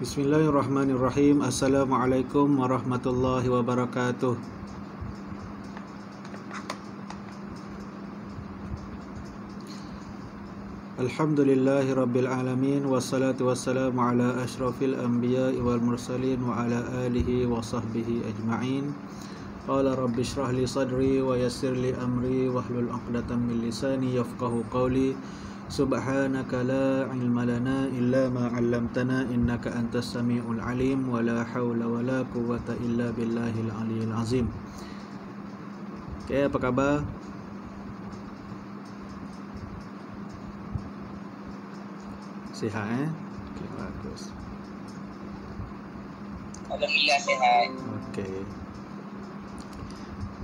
Bismillahirrahmanirrahim. Assalamualaikum warahmatullahi wabarakatuh. Alhamdulillahi rabbil alamin. Wassalatu wassalamu ala ashrafil anbiya'i wal mursalin wa ala alihi wa sahbihi ajma'in. Qala rabbi shrah li sadri wa yassir li amri wahlul 'uqdatam min lisani yafqahu qawli. Subhanaka la ilma lana illa ma 'allamtana innaka antas samiul alim wa la haula wa la quwwata illa billahil aliyil azim. Okay, apa khabar? Sihat Okay, bagus. Alhamdulillah sihat.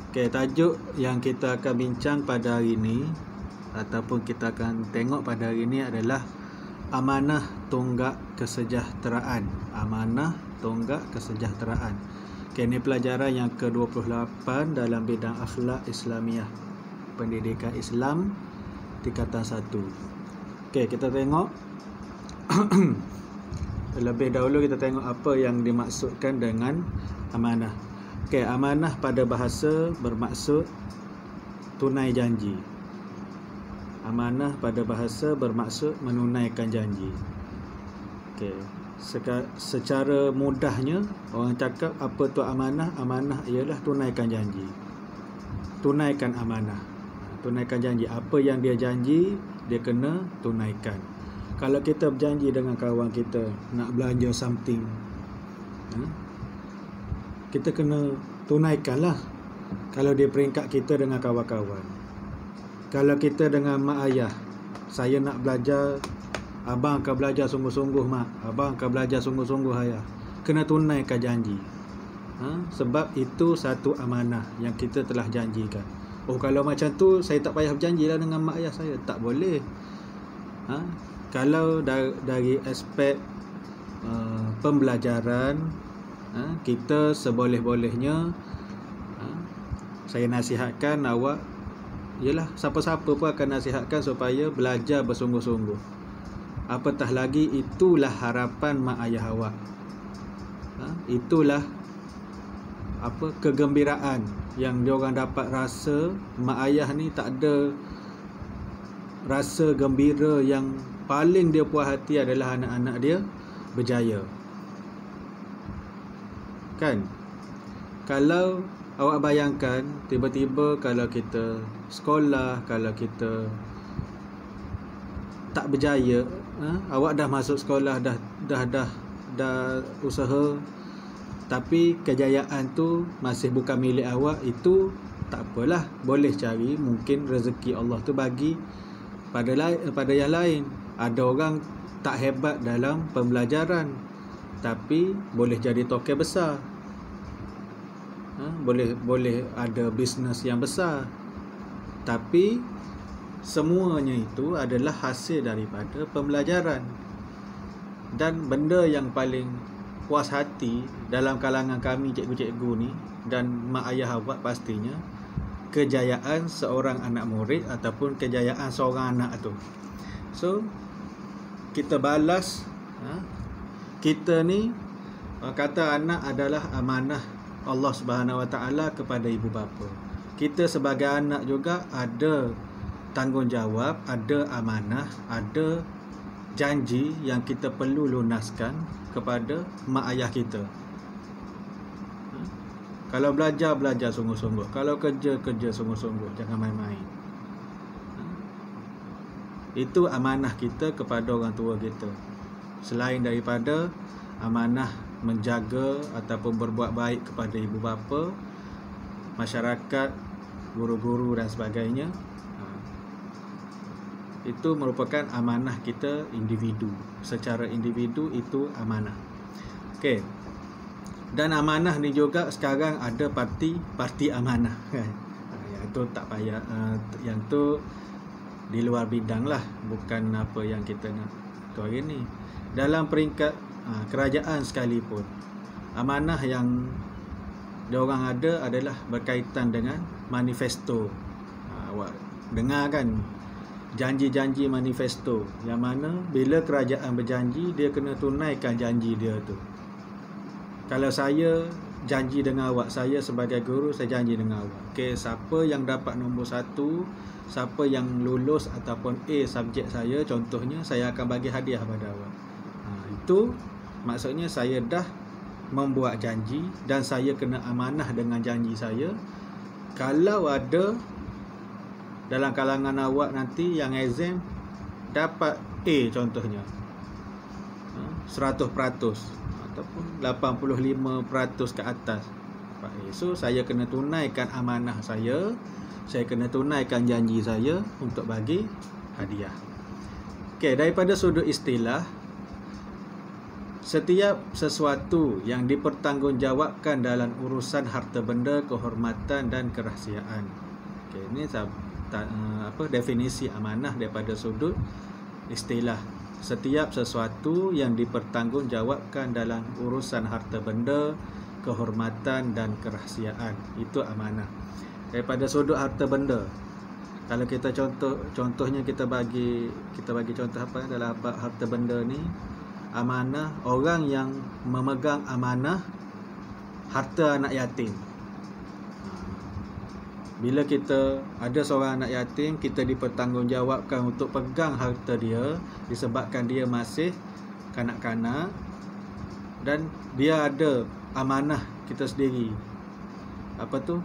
Okay, tajuk yang kita akan bincang pada hari ini ataupun kita akan tengok pada hari ini adalah amanah tonggak kesejahteraan. Amanah tonggak kesejahteraan. Okay, ini pelajaran yang ke-28 dalam bidang akhlak Islamiah, pendidikan Islam tingkatan 1. Okay, kita tengok terlebih dahulu kita tengok apa yang dimaksudkan dengan amanah. Okay, amanah pada bahasa bermaksud tunai janji. Amanah pada bahasa bermaksud menunaikan janji. Okay. Secara mudahnya orang cakap apa tu amanah? Amanah ialah tunaikan janji. Tunaikan amanah. Tunaikan janji. Apa yang dia janji, dia kena tunaikan. Kalau kita berjanji dengan kawan kita nak belanja something, kita kena tunaikanlah. Kalau dia peringkat kita dengan kawan-kawan. Kalau kita dengan mak ayah, saya nak belajar, abang akan belajar sungguh-sungguh mak, abang akan belajar sungguh-sungguh ayah. Kena tunaikan janji. Sebab itu satu amanah yang kita telah janjikan. Oh, kalau macam tu saya tak payah berjanjilah dengan mak ayah saya. Tak boleh. Kalau dari aspek pembelajaran, kita seboleh-bolehnya, saya nasihatkan awak, yalah, siapa-siapa pun akan nasihatkan supaya belajar bersungguh-sungguh. Apatah lagi itulah harapan mak ayah awak. Itulah kegembiraan yang diorang dapat rasa. Mak ayah ni tak ada rasa gembira, yang paling dia puas hati adalah anak-anak dia berjaya. Kan? Kalau awak bayangkan tiba-tiba kalau kita sekolah, kalau kita tak berjaya, awak dah masuk sekolah, dah usaha, tapi kejayaan tu masih bukan milik awak, itu tak apalah, boleh cari, mungkin rezeki Allah tu bagi pada yang lain. Ada orang tak hebat dalam pembelajaran tapi boleh jadi tokoh besar. Boleh ada bisnes yang besar. Tapi semuanya itu adalah hasil daripada pembelajaran. Dan benda yang paling puas hati dalam kalangan kami cikgu-cikgu ni dan mak ayah awak pastinya kejayaan seorang anak murid ataupun kejayaan seorang anak tu. So kita balas, kita ni kata anak adalah amanah Allah Subhanahu Wa Taala kepada ibu bapa. Kita sebagai anak juga ada tanggungjawab, ada amanah, ada janji yang kita perlu lunaskan kepada mak ayah kita. Kalau belajar sungguh-sungguh, kalau kerja sungguh-sungguh, jangan main-main. Itu amanah kita kepada orang tua kita. Selain daripada amanah menjaga ataupun berbuat baik kepada ibu bapa, masyarakat, guru-guru dan sebagainya, itu merupakan amanah kita individu. Secara individu itu amanah. Okey. Dan amanah ni juga sekarang ada parti amanah. Yang tu tak payah, yang tu di luar bidang lah, bukan apa yang kita nak tu hari ni. Dalam peringkat kerajaan sekalipun, amanah yang diorang ada adalah berkaitan dengan manifesto. Awak dengar kan janji-janji manifesto, yang mana bila kerajaan berjanji, dia kena tunaikan janji dia tu. Kalau saya janji dengan awak, saya sebagai guru, saya janji dengan awak, okey, siapa yang dapat nombor 1, siapa yang lulus ataupun A subjek saya, contohnya, saya akan bagi hadiah pada awak. Itu maksudnya saya dah membuat janji dan saya kena amanah dengan janji saya. Kalau ada dalam kalangan awak nanti yang exam dapat A contohnya, 100% ataupun 85% ke atas, so saya kena tunaikan amanah saya kena tunaikan janji saya untuk bagi hadiah. Okey, daripada sudut istilah, setiap sesuatu yang dipertanggungjawabkan dalam urusan harta benda, kehormatan dan kerahsiaan. Okey, ini definisi amanah daripada sudut istilah. Setiap sesuatu yang dipertanggungjawabkan dalam urusan harta benda, kehormatan dan kerahsiaan, itu amanah. Daripada sudut harta benda, kalau kita contohnya kita bagi contoh apa dalam harta benda ni, amanah, orang yang memegang amanah harta anak yatim. Bila kita ada seorang anak yatim, kita dipertanggungjawabkan untuk pegang harta dia disebabkan dia masih kanak-kanak dan dia ada amanah kita sendiri. Apa tu?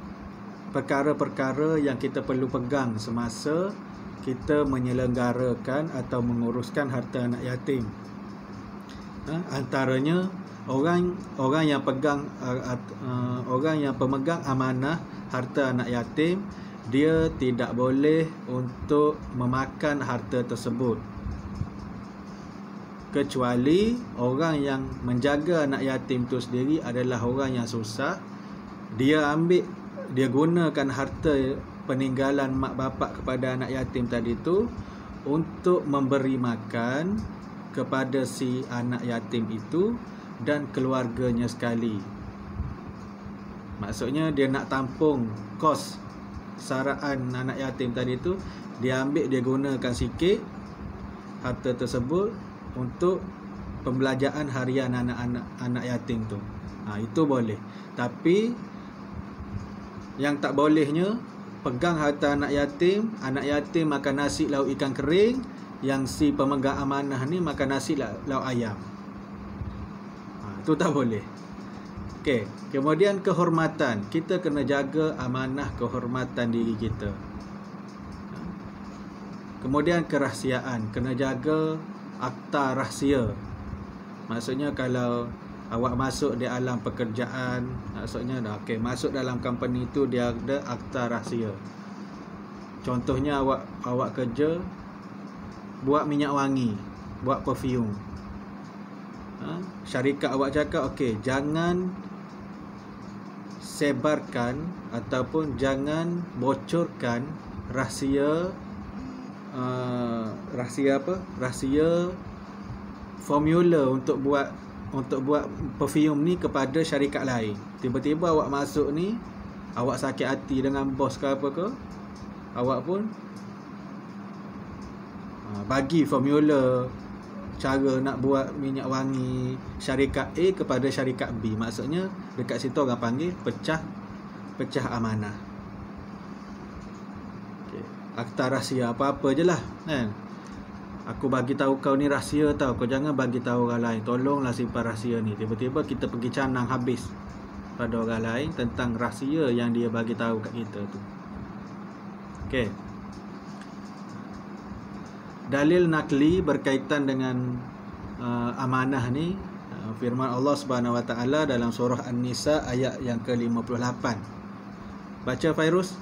Perkara-perkara yang kita perlu pegang semasa kita menyelenggarakan atau menguruskan harta anak yatim. Antaranya orang yang pemegang amanah harta anak yatim, dia tidak boleh untuk memakan harta tersebut, kecuali orang yang menjaga anak yatim itu sendiri adalah orang yang susah. Dia gunakan harta peninggalan mak bapak kepada anak yatim tadi tu untuk memberi makan kepada si anak yatim itu dan keluarganya sekali. Maksudnya dia nak tampung kos saraan anak yatim tadi tu, dia gunakan sikit harta tersebut untuk pembelajaran harian anak yatim tu. Itu boleh. Tapi yang tak bolehnya, pegang harta anak yatim makan nasi lauk ikan kering, yang si pemegang amanah ni makan nasi lauk ayam. Itu tak boleh. Okey, kemudian kehormatan, kita kena jaga amanah kehormatan diri kita. Kemudian kerahsiaan, kena jaga akta rahsia. Maksudnya kalau awak masuk di alam pekerjaan, maksudnya masuk dalam company itu, dia ada akta rahsia. Contohnya awak kerja buat minyak wangi, buat perfume. Syarikat awak cakap, jangan sebarkan ataupun jangan bocorkan rahsia formula untuk buat perfume ni kepada syarikat lain. Tiba-tiba awak masuk ni, awak sakit hati dengan bos ke apa ke, awak pun bagi formula cara nak buat minyak wangi syarikat A kepada syarikat B. Maksudnya dekat situ orang panggil pecah amanah. Akta rahsia, apa-apa je lah kan. Aku bagi tahu kau ni rahsia tau, kau jangan bagi tahu orang lain, tolonglah simpan rahsia ni. Tiba-tiba kita pergi canang habis pada orang lain tentang rahsia yang dia bagi tahu kat kita tu. Dalil nakli berkaitan dengan amanah ni, firman Allah Subhanahu Wa Taala dalam surah An-Nisa ayat yang ke-58. Baca Fairuz.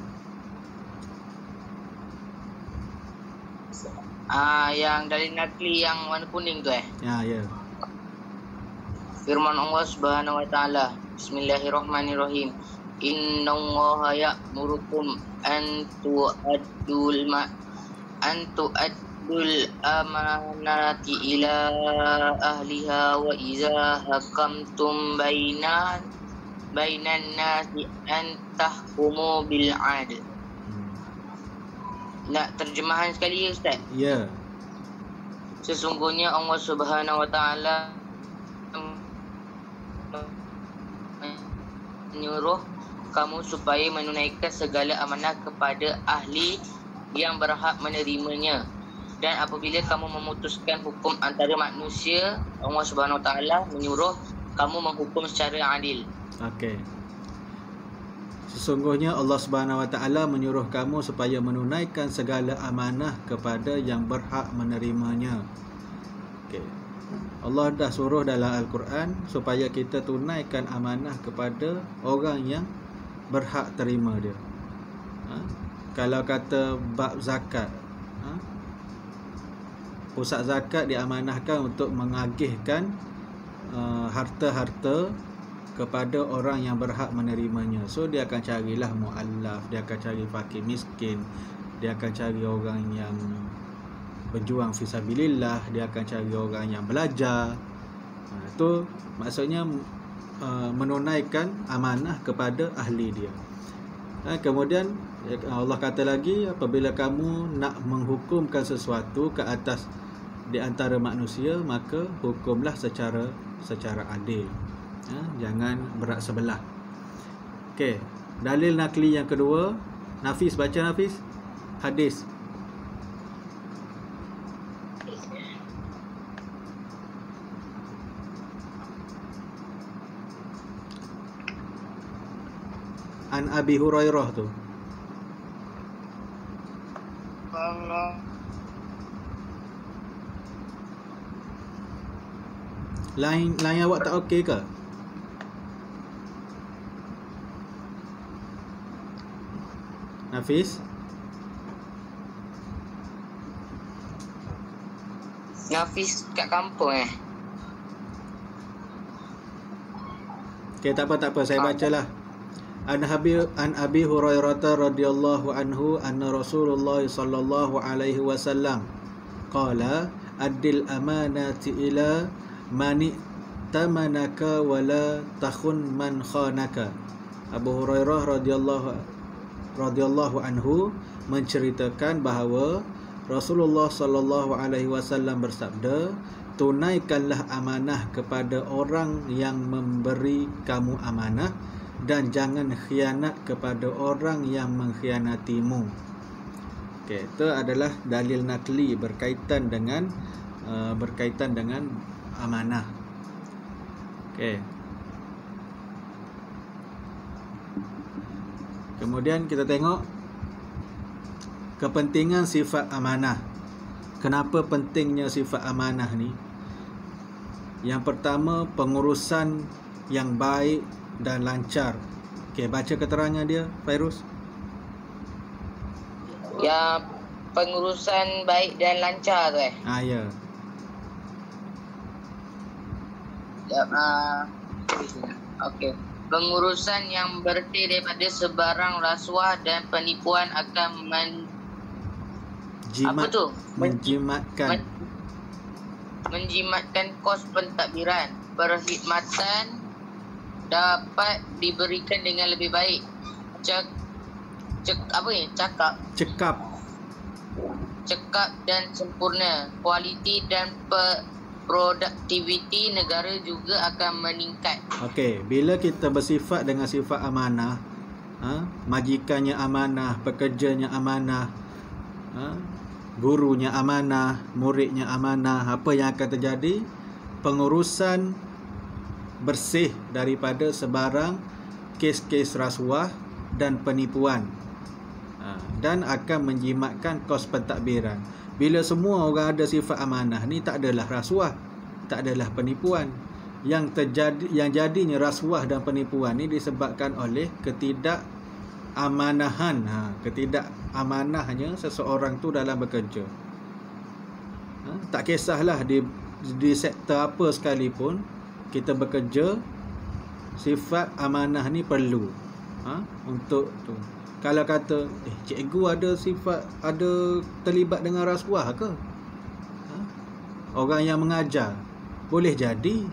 Yang dalil nakli yang warna kuning tu Ya. Firman Allah Subhanahu Wa Taala, Bismillahirrahmanirrahim. Innallaha ya'murukum an tu'addul amanati ila ahliha wa iza hakamtum bainan nasi an tahkumu bil adl Nak terjemahan sekali ya Ustaz? Ya. Sesungguhnya Allah Subhanahu Wa Taala menyuruh kamu supaya menunaikan segala amanah kepada ahli yang berhak menerimanya. Dan apabila kamu memutuskan hukum antara manusia, Allah Subhanahu Wa Taala menyuruh kamu menghukum secara adil. Okey. Sesungguhnya Allah Subhanahu Wa Taala menyuruh kamu supaya menunaikan segala amanah kepada yang berhak menerimanya. Okey. Allah dah suruh dalam Al-Quran supaya kita tunaikan amanah kepada orang yang berhak terima dia. Kalau kata bab zakat, pusat zakat diamanahkan untuk mengagihkan harta-harta kepada orang yang berhak menerimanya. So dia akan carilah mu'allaf, dia akan cari fakir miskin, dia akan cari orang yang berjuang fisabilillah, dia akan cari orang yang belajar. Itu maksudnya menunaikan amanah kepada ahli dia. Kemudian Allah kata lagi, apabila kamu nak menghukumkan sesuatu ke atas di antara manusia, maka hukumlah secara adil. Jangan berat sebelah. Okey, dalil nakli yang kedua, Nafis baca Nafis. Hadis. An Abi Hurairah tu. Lain awak tak okey ke? Nafis? Nafis kat kampung Okey, tak apa, saya bacalah. An Abi Hurairah radhiyallahu anhu anna Rasulullah sallallahu alaihi wasallam qala addil amanati ila man tamanaka wala takhun man khanaka. Abu Hurairah radhiyallahu anhu menceritakan bahawa Rasulullah sallallahu alaihi wasallam bersabda, tunaikanlah amanah kepada orang yang memberi kamu amanah dan jangan khianat kepada orang yang mengkhianatimu. Okey, itu adalah dalil nakli berkaitan dengan amanah. Okey. Kemudian kita tengok kepentingan sifat amanah. Kenapa pentingnya sifat amanah ni? Yang pertama, pengurusan yang baik dan lancar. Okey, baca keterangan dia, Fairuz. Ya, pengurusan baik dan lancar tu Ya. Ya, okey. Pengurusan yang bersih daripada sebarang rasuah dan penipuan akan menjimatkan kos pentadbiran. Perkhidmatan dapat diberikan dengan lebih baik. Cekap dan sempurna. Kualiti dan produktiviti negara juga akan meningkat. Okey, bila kita bersifat dengan sifat amanah, majikannya amanah, pekerjanya amanah, gurunya amanah, muridnya amanah, apa yang akan terjadi? Pengurusan bersih daripada sebarang kes-kes rasuah dan penipuan, dan akan menjimatkan kos pentadbiran. Bila semua orang ada sifat amanah ni, tak adalah rasuah, tak adalah penipuan. Yang jadinya rasuah dan penipuan ni disebabkan oleh ketidakamanahnya seseorang tu dalam bekerja. Tak kisahlah di sektor apa sekalipun kita bekerja, sifat amanah ni perlu untuk tu. Kalau kata cikgu ada terlibat dengan rasuah ke? Orang yang mengajar boleh jadi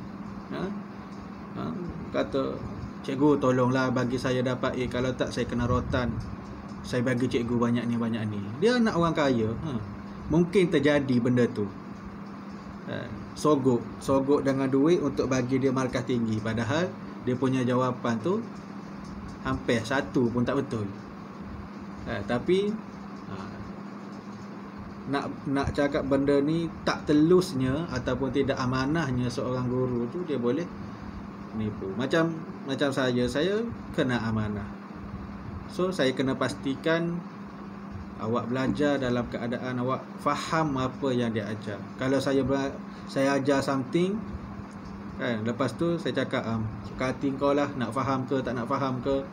kata, cikgu tolonglah bagi saya dapat A, kalau tak saya kena rotan. saya bagi cikgu banyak ni. Dia anak orang kaya. Mungkin terjadi benda tu. Sogok dengan duit untuk bagi dia markah tinggi, padahal dia punya jawapan tu hampir satu pun tak betul. Tapi nak cakap benda ni tak telusnya ataupun tidak amanahnya seorang guru tu, dia boleh nipu. Macam saya kena amanah. So saya kena pastikan awak belajar dalam keadaan awak faham apa yang dia ajar. Kalau saya ajar something kan, lepas tu saya cakap suka hati kau lah, nak faham ke tak nak faham ke,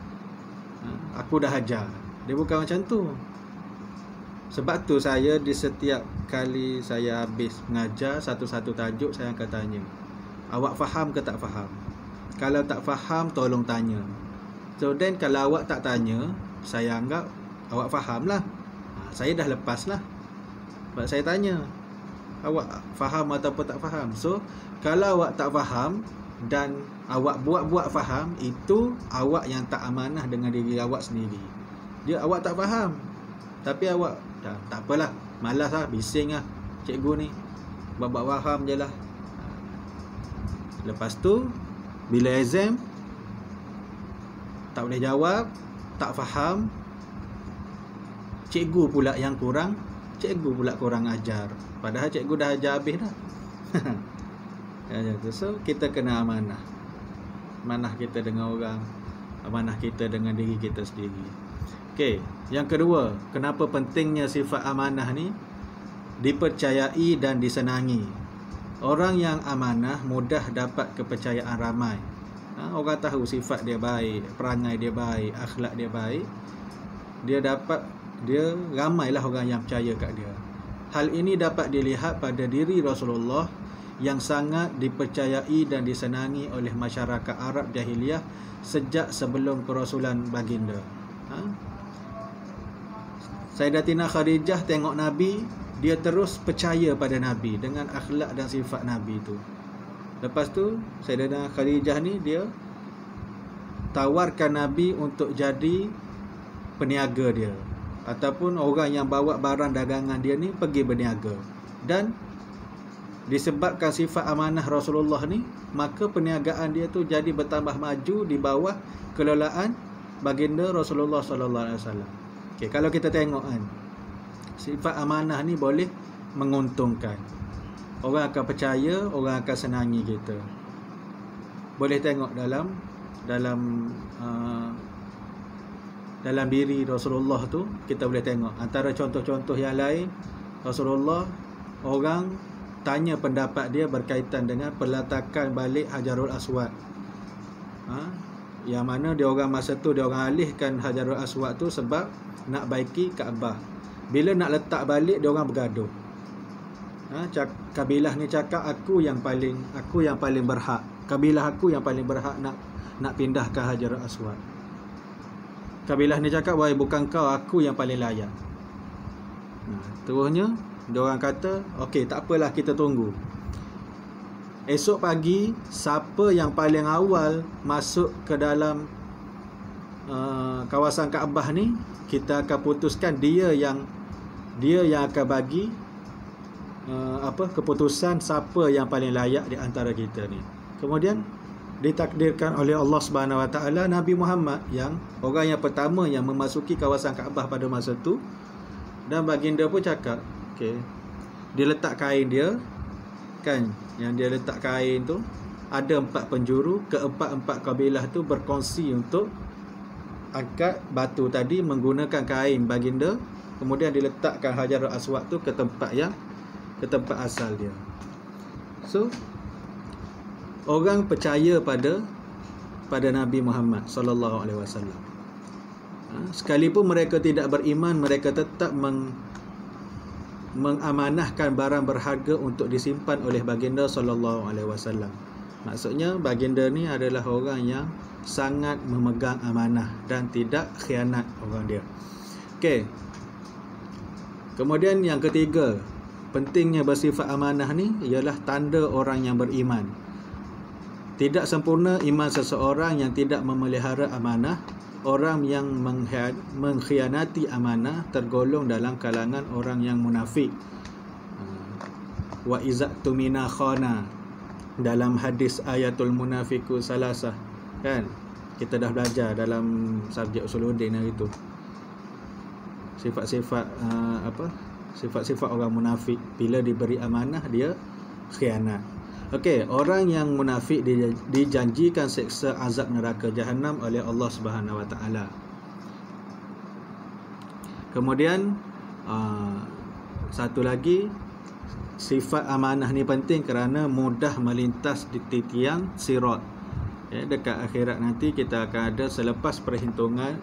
aku dah ajar. Dia bukan macam tu. Sebab tu saya di setiap kali saya habis mengajar satu-satu tajuk, saya akan tanya, awak faham ke tak faham? Kalau tak faham, tolong tanya. So then kalau awak tak tanya, saya anggap awak faham lah. Saya dah lepas lah. Sebab saya tanya, awak faham ataupun tak faham. So kalau awak tak faham dan awak buat faham, itu awak yang tak amanah dengan diri awak sendiri. Awak tak faham, tapi awak tak apalah, malas lah, bising lah cikgu ni, buat faham je lah. Lepas tu bila exam tak boleh jawab, tak faham, cikgu pula yang kurang, cikgu pula kurang ajar, padahal cikgu dah ajar habis dah. So kita kena amanah. Amanah kita dengan orang, amanah kita dengan diri kita sendiri. Okey, yang kedua, kenapa pentingnya sifat amanah ni dipercayai dan disenangi. Orang yang amanah mudah dapat kepercayaan ramai. Orang tahu sifat dia baik, perangai dia baik, akhlak dia baik, dia ramailah orang yang percaya kat dia. Hal ini dapat dilihat pada diri Rasulullah yang sangat dipercayai dan disenangi oleh masyarakat Arab jahiliyah sejak sebelum kerasulan baginda. Sayyidatina Khadijah tengok Nabi, dia terus percaya pada Nabi dengan akhlak dan sifat Nabi tu. Lepas tu Sayyidatina Khadijah ni dia tawarkan Nabi untuk jadi peniaga dia, ataupun orang yang bawa barang dagangan dia ni pergi berniaga. Dan disebabkan sifat amanah Rasulullah ni, maka perniagaan dia tu jadi bertambah maju di bawah kelolaan baginda Rasulullah sallallahu alaihi wasallam. Okey, kalau kita tengok kan, sifat amanah ni boleh menguntungkan. Orang akan percaya, orang akan senangi kita. Boleh tengok dalam diri Rasulullah tu, kita boleh tengok antara contoh-contoh yang lain. Rasulullah, orang tanya pendapat dia berkaitan dengan peletakan balik Hajarul Aswad. Yang mana dia orang masa tu dia orang alihkan Hajarul Aswad tu sebab nak baiki Kaabah. Bila nak letak balik, dia orang bergaduh. Kabilah ni cakap aku yang paling berhak. Kabilah aku yang paling berhak nak pindahkan Hajarul Aswad. Kabilah ni cakap, wahai bukan kau, aku yang paling layak. Terusnya dia orang kata, okey, tak apalah, kita tunggu. Esok pagi, siapa yang paling awal masuk ke dalam kawasan Kaabah ni, kita akan putuskan dia yang akan bagi keputusan siapa yang paling layak di antara kita ni. Kemudian ditakdirkan oleh Allah Subhanahu Wa Taala Nabi Muhammad yang orang yang pertama yang memasuki kawasan Kaabah pada masa tu. Dan baginda pun cakap, okey, dia letak kain dia kan, yang dia letak kain tu ada 4 penjuru, keempat-empat kabilah tu berkongsi untuk angkat batu tadi menggunakan kain baginda, kemudian diletakkan Hajarul Aswad tu ke tempat asal dia. So orang percaya pada Nabi Muhammad sallallahu alaihi wasallam. Sekalipun mereka tidak beriman, mereka tetap mengamanahkan barang berharga untuk disimpan oleh baginda sallallahu alaihi wasallam. Maksudnya baginda ni adalah orang yang sangat memegang amanah dan tidak khianat orang dia. Okey. Kemudian yang ketiga, pentingnya bersifat amanah ni ialah tanda orang yang beriman. Tidak sempurna iman seseorang yang tidak memelihara amanah, orang yang mengkhianati amanah tergolong dalam kalangan orang yang munafik. Wa iza tumina khana, dalam hadis ayatul munafiku salasah, kan kita dah belajar dalam subjek usuluddin hari tu, sifat-sifat sifat-sifat orang munafik. Bila diberi amanah dia khianat. Okey, orang yang munafik dijanjikan seksa azab neraka jahanam oleh Allah Subhanahu Wa Taala. Kemudian satu lagi, sifat amanah ni penting kerana mudah melintas di titian sirat. Dekat akhirat nanti kita akan ada, selepas perhitungan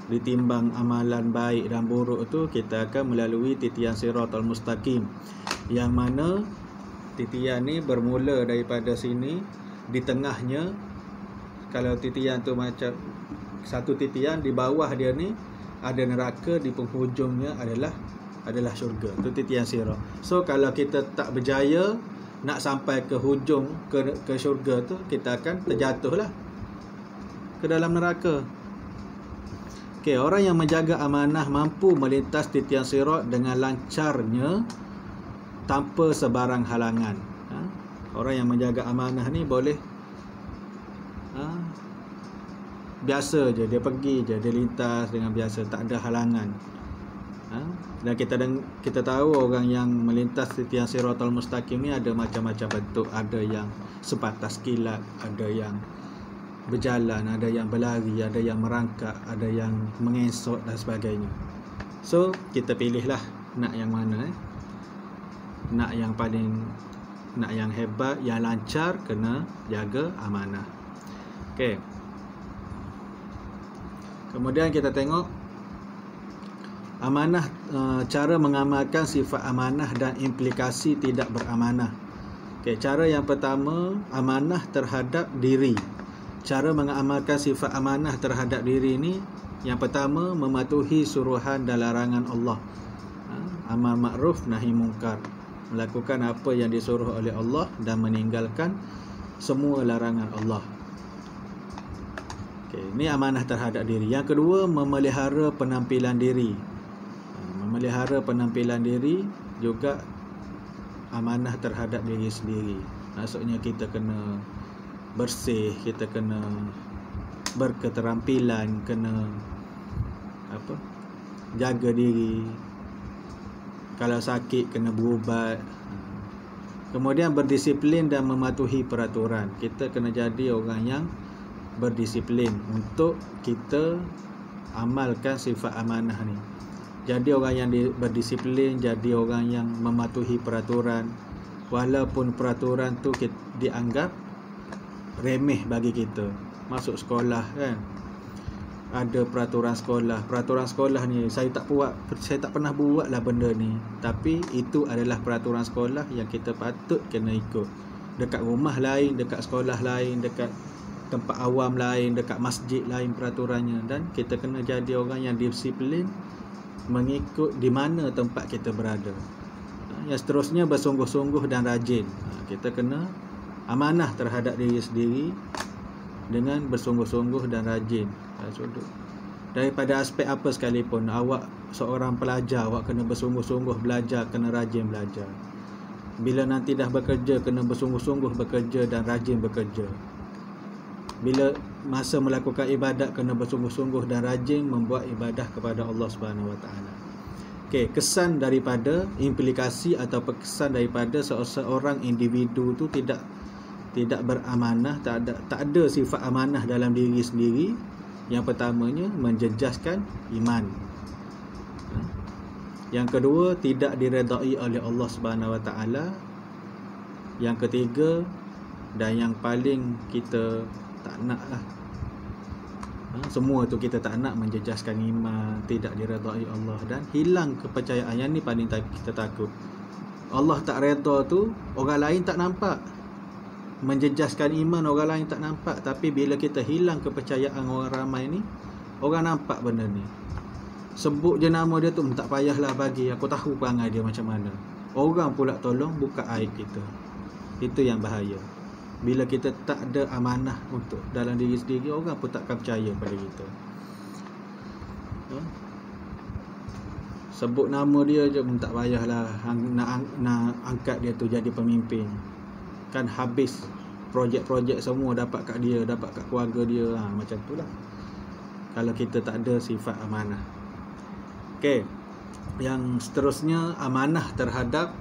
ditimbang amalan baik dan buruk tu, kita akan melalui titian siratal mustaqim, yang mana titian ni bermula daripada sini. Di tengahnya, kalau titian tu macam satu titian, di bawah dia ni ada neraka, di penghujungnya adalah syurga. Tu titian sirat. So kalau kita tak berjaya nak sampai ke hujung ke syurga tu, kita akan terjatuhlah ke dalam neraka. Okey, orang yang menjaga amanah mampu melintas titian sirat dengan lancarnya tanpa sebarang halangan. Orang yang menjaga amanah ni boleh biasa je, dia pergi je, dia lintas dengan biasa, tak ada halangan. Dan kita tahu orang yang melintas titian siratal mustaqim ni ada macam-macam bentuk. Ada yang sebatas kilat, ada yang berjalan, ada yang berlari, ada yang merangkak, ada yang mengesot dan sebagainya. So kita pilihlah nak yang mana. Nak yang hebat, yang lancar, kena jaga amanah. Okey. Kemudian kita tengok amanah, cara mengamalkan sifat amanah dan implikasi tidak beramanah. Okey, cara yang pertama, amanah terhadap diri. Cara mengamalkan sifat amanah terhadap diri ni, yang pertama, mematuhi suruhan dan larangan Allah. Amar ma'ruf nahi mungkar, melakukan apa yang disuruh oleh Allah dan meninggalkan semua larangan Allah. Okey, ini amanah terhadap diri. Yang kedua, memelihara penampilan diri. Memelihara penampilan diri juga amanah terhadap diri sendiri. Maksudnya kita kena bersih, kita kena berketerampilan, kena jaga diri. Kalau sakit kena berubat. Kemudian berdisiplin dan mematuhi peraturan. Kita kena jadi orang yang berdisiplin untuk kita amalkan sifat amanah ni. Jadi orang yang berdisiplin, jadi orang yang mematuhi peraturan, walaupun peraturan tu dianggap remeh bagi kita. Masuk sekolah kan, ada peraturan sekolah. Peraturan sekolah ni saya tak pernah buat lah benda ni, tapi itu adalah peraturan sekolah yang kita patut kena ikut. Dekat rumah lain, dekat sekolah lain, dekat tempat awam lain, dekat masjid lain peraturannya. Dan kita kena jadi orang yang disiplin mengikut di mana tempat kita berada. Yang seterusnya, bersungguh-sungguh dan rajin. Kita kena amanah terhadap diri sendiri dengan bersungguh-sungguh dan rajin. Daripada aspek apa sekalipun, awak seorang pelajar, awak kena bersungguh-sungguh belajar, kena rajin belajar. Bila nanti dah bekerja, kena bersungguh-sungguh bekerja dan rajin bekerja. Bila masa melakukan ibadat, kena bersungguh-sungguh dan rajin membuat ibadah kepada Allah Subhanahu Wa Taala. Okey, kesan daripada, implikasi atau kesan daripada seorang individu tu tidak beramanah, tak ada sifat amanah dalam diri sendiri. Yang pertamanya, menjejaskan iman. Yang kedua, tidak diredai oleh Allah Subhanahu Wa Taala. Yang ketiga, dan yang paling kita tak nak lah, semua tu kita tak nak, menjejaskan iman, tidak diredai Allah dan hilang kepercayaan. Yang ni paling kita takut. Allah tak redha tu orang lain tak nampak, menjejaskan iman orang lain tak nampak, tapi bila kita hilang kepercayaan orang ramai ni, orang nampak benda ni. Sebut je nama dia tu, tak payahlah bagi, aku tahu perangai dia macam mana. Orang pula tolong buka aib kita. Itu yang bahaya. Bila kita tak ada amanah untuk dalam diri sendiri, orang pun takkan percaya pada kita. Sebut nama dia je pun tak payahlah nak angkat dia tu jadi pemimpin. Kan habis projek-projek semua dapat kat dia, dapat kat keluarga dia. Macam tu lah kalau kita tak ada sifat amanah. Okey, yang seterusnya amanah terhadap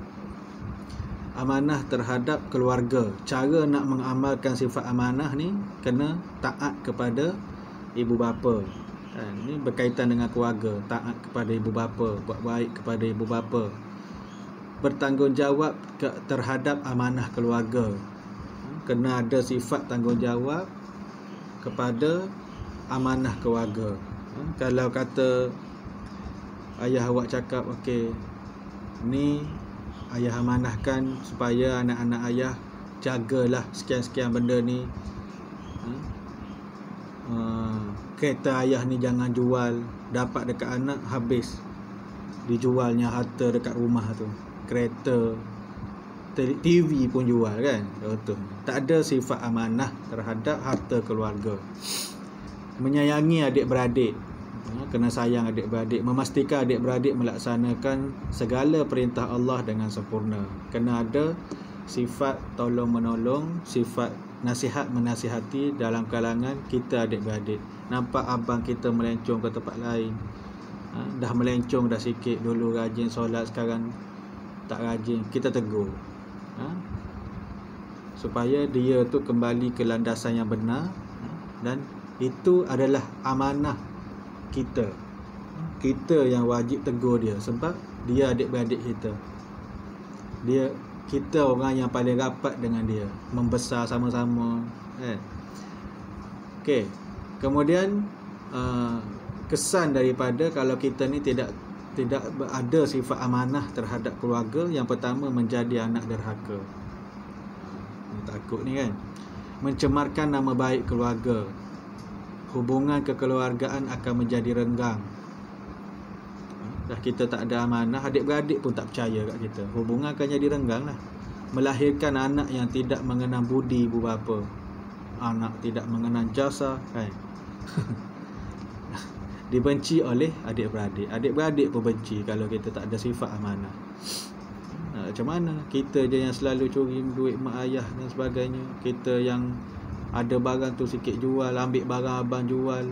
keluarga. Cara nak mengamalkan sifat amanah ni kena taat kepada ibu bapa. Ini berkaitan dengan keluarga. Taat kepada ibu bapa, buat baik kepada ibu bapa, bertanggungjawab terhadap amanah keluarga. Kena ada sifat tanggungjawab kepada amanah keluarga. Kalau kata ayah awak cakap, okey, ni ayah amanahkan supaya anak-anak ayah jagalah sekian-sekian benda ni. Kereta ayah ni jangan jual, dapat dekat anak habis dijualnya harta dekat rumah tu. Kereta, TV pun jual kan. Betul. Tak ada sifat amanah terhadap harta keluarga. Menyayangi adik-beradik, kena sayang adik-beradik, memastikan adik-beradik melaksanakan segala perintah Allah dengan sempurna. Kena ada sifat tolong-menolong, sifat nasihat menasihati dalam kalangan kita adik-beradik. Nampak abang kita melencong ke tempat lain, dah melencong dah sikit, dulu rajin solat sekarang tak rajin, kita tegur, supaya dia tu kembali ke landasan yang benar. Dan itu adalah amanah kita. Kita yang wajib tegur dia, sebab dia adik-beradik kita. Kita orang yang paling rapat dengan dia, membesar sama-sama kan. Okey. Kemudian kesan daripada kalau kita ni tidak ada sifat amanah terhadap keluarga, yang pertama menjadi anak derhaka. Takut ni kan. Mencemarkan nama baik keluarga. Hubungan kekeluargaan akan menjadi renggang. Dah kita tak ada amanah, adik-beradik pun tak percaya kat kita, hubungan akan jadi renggang lah. Melahirkan anak yang tidak mengenal budi ibu bapa, anak tidak mengenal jasa kan. Dibenci oleh adik-beradik, adik-beradik pun benci kalau kita tak ada sifat amanah. Macam mana? Kita je yang selalu curi duit mak ayah dan sebagainya. Kita yang ada barang tu sikit jual, ambil barang abang jual,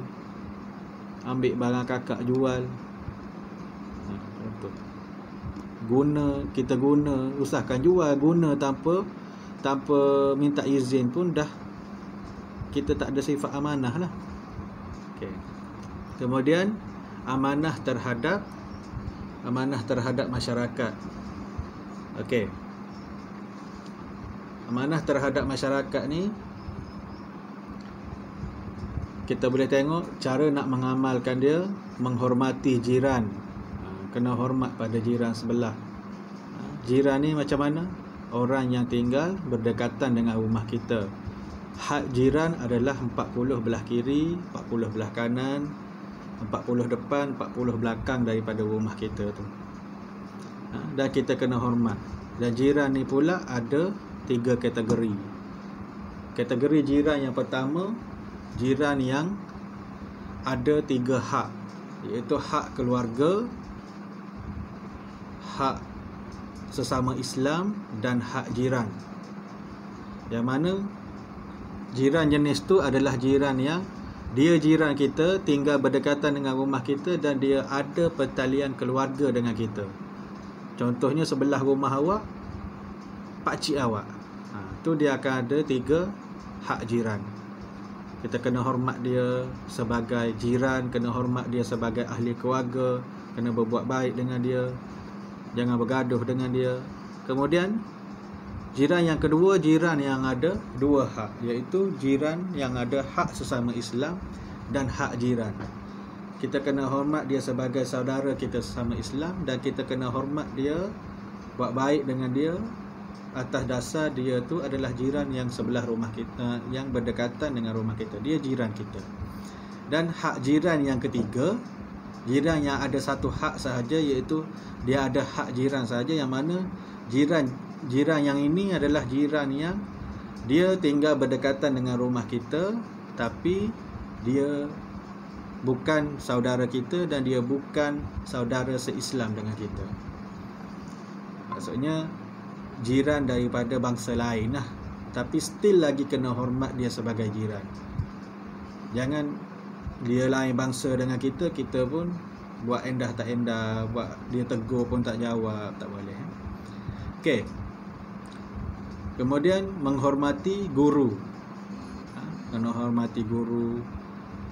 ambil barang kakak jual. Kita guna, usahkan jual, guna tanpa minta izin pun dah kita tak ada sifat amanah lah. Okay. Kemudian amanah terhadap masyarakat. Okey. Amanah terhadap masyarakat ni kita boleh tengok cara nak mengamalkan dia. Menghormati jiran, kena hormat pada jiran sebelah. Jiran ni macam mana? Orang yang tinggal berdekatan dengan rumah kita. Hak jiran adalah 40 belah kiri, 40 belah kanan, 40 depan, 40 belakang daripada rumah kita tu. Dan kita kena hormat. Dan jiran ni pula ada 3 kategori. Kategori jiran yang pertama, jiran yang ada 3 hak, iaitu hak keluarga, hak sesama Islam dan hak jiran. Yang mana jiran jenis tu adalah jiran yang dia jiran kita, tinggal berdekatan dengan rumah kita dan dia ada pertalian keluarga dengan kita. Contohnya sebelah rumah awak pakcik awak, tu dia akan ada 3 hak jiran. Kita kena hormat dia sebagai jiran, kena hormat dia sebagai ahli keluarga, kena berbuat baik dengan dia, jangan bergaduh dengan dia. Kemudian jiran yang kedua, jiran yang ada 2 hak, iaitu jiran yang ada hak sesama Islam dan hak jiran. Kita kena hormat dia sebagai saudara kita sesama Islam, dan kita kena hormat dia, buat baik dengan dia atas dasar dia tu adalah jiran yang sebelah rumah kita, yang berdekatan dengan rumah kita. Dia jiran kita. Dan hak jiran yang ketiga, jiran yang ada 1 hak sahaja, iaitu dia ada hak jiran sahaja, yang mana jiran yang ini adalah jiran yang Dia tinggal berdekatan dengan rumah kita, tapi dia bukan saudara kita dan dia bukan saudara se-Islam dengan kita. Maksudnya jiran daripada bangsa lain lah, tapi still lagi kena hormat dia sebagai jiran. Jangan dia lain bangsa dengan kita, kita pun buat endah tak endah, buat dia tegur pun tak jawab, tak boleh. Okey. Kemudian menghormati guru. Kena hormati guru,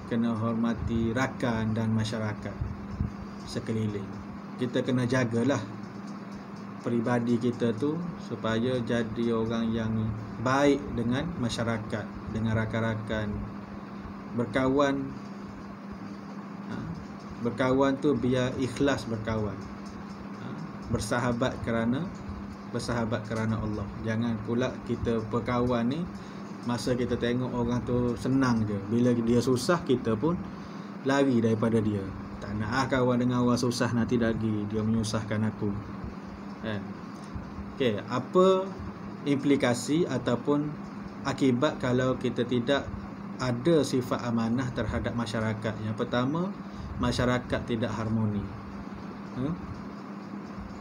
kena hormati rakan dan masyarakat sekeliling. Kita kena jagalah peribadi kita tu supaya jadi orang yang baik dengan masyarakat, dengan rakan-rakan. Berkawan tu biar ikhlas berkawan. Bersahabat kerana Allah. Jangan pula kita berkawan ni masa kita tengok orang tu senang je, bila dia susah kita pun lari daripada dia. Tak nak kawan dengan orang susah, nanti lagi dia menyusahkan aku. Kan? Okey, apa implikasi ataupun akibat kalau kita tidak ada sifat amanah terhadap masyarakat? Yang pertama, masyarakat tidak harmoni.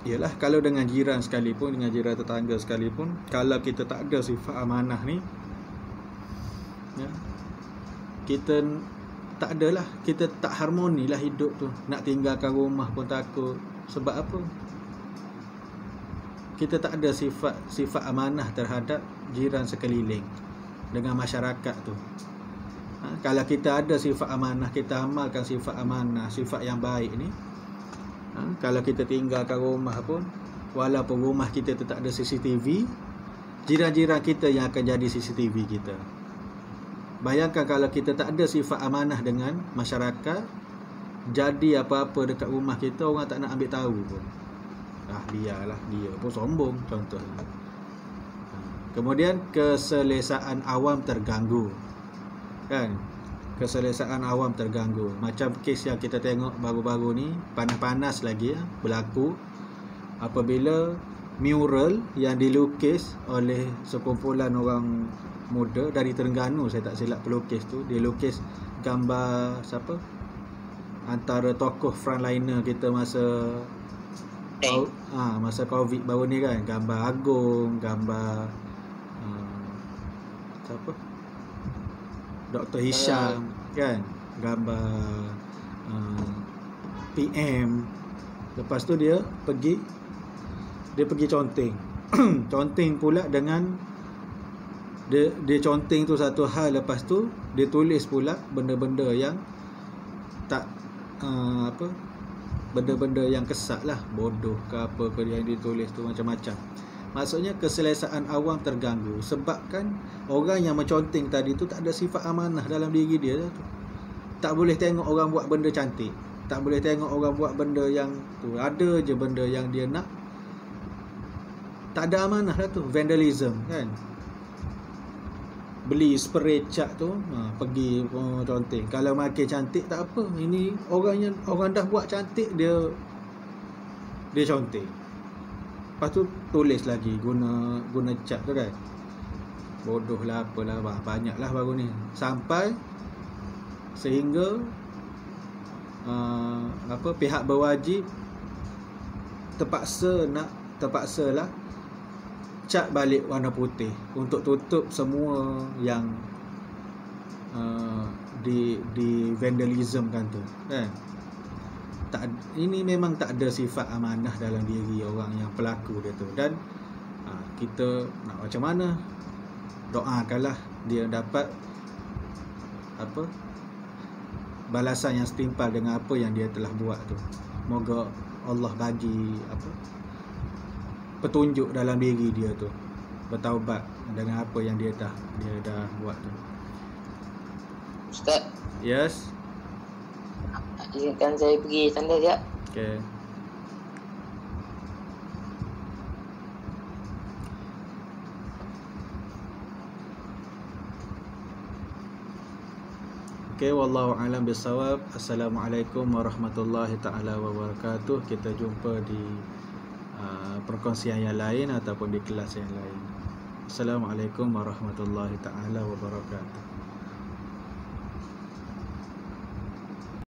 Ialah kalau dengan jiran sekalipun, dengan jiran tetangga sekalipun, kalau kita tak ada sifat amanah ni, kita tak adalah, kita tak harmoni lah hidup tu. Nak tinggalkan rumah pun takut. Sebab apa? Kita tak ada sifat amanah terhadap jiran sekeliling, dengan masyarakat tu. Kalau kita ada sifat amanah, kita amalkan sifat amanah, sifat yang baik ni, kalau kita tinggalkan rumah pun, walaupun rumah kita tu tak ada CCTV, jiran-jiran kita yang akan jadi CCTV kita. Bayangkan kalau kita tak ada sifat amanah dengan masyarakat, jadi apa-apa dekat rumah kita, orang tak nak ambil tahu pun. Biarlah, dia pun sombong contohnya. Kemudian keselesaan awam terganggu. Kan? Keselesaan awam terganggu. Macam kes yang kita tengok baru-baru ni, panas-panas lagi berlaku apabila mural yang dilukis oleh sekumpulan orang muda dari Terengganu, saya tak silap pelukis tu, dia lukis gambar siapa? Antara tokoh frontliner kita masa masa Covid baru ni kan, gambar Agong, gambar siapa? Dr. Hisham kan, gambar PM. Lepas tu dia pergi conteng. Conteng pula dengan dia conteng tu satu hal, lepas tu dia tulis pula benda-benda yang tak benda-benda yang kesat lah, bodoh ke apa ke yang ditulis tu, macam-macam. Maksudnya keselesaan awam terganggu sebabkan orang yang menconteng tadi tu tak ada sifat amanah dalam diri dia tu. Tak boleh tengok orang buat benda cantik, tak boleh tengok orang buat benda yang tu, ada je benda yang dia nak, tak ada amanah lah tu. Vandalism kan, beli spray cat tu, pergi conteng. Kalau makin cantik tak apa, ini orang dah buat cantik, dia conteng. Lepas tu tulis lagi guna cat tu kan. Bodoh lah, apalah, banyak lah baru ni. Sampai sehingga pihak berwajib terpaksa lah cat balik warna putih untuk tutup semua yang di vandalism kan tu kan. Ini memang tak ada sifat amanah dalam diri orang yang pelaku dia tu. Dan kita nak macam mana, doakanlah dia dapat balasan yang setimpal dengan apa yang dia telah buat tu. Moga Allah bagi petunjuk dalam diri dia tu, bertaubat dengan apa yang dia dah buat tu. Ustaz. Yes. Izinkan saya pergi tanda sekejap. Okay. Okay, wallahu alam bisawab. Assalamualaikum warahmatullahi taala wabarakatuh. Kita jumpa di perkongsian yang lain ataupun di kelas yang lain. Assalamualaikum warahmatullahi taala wabarakatuh.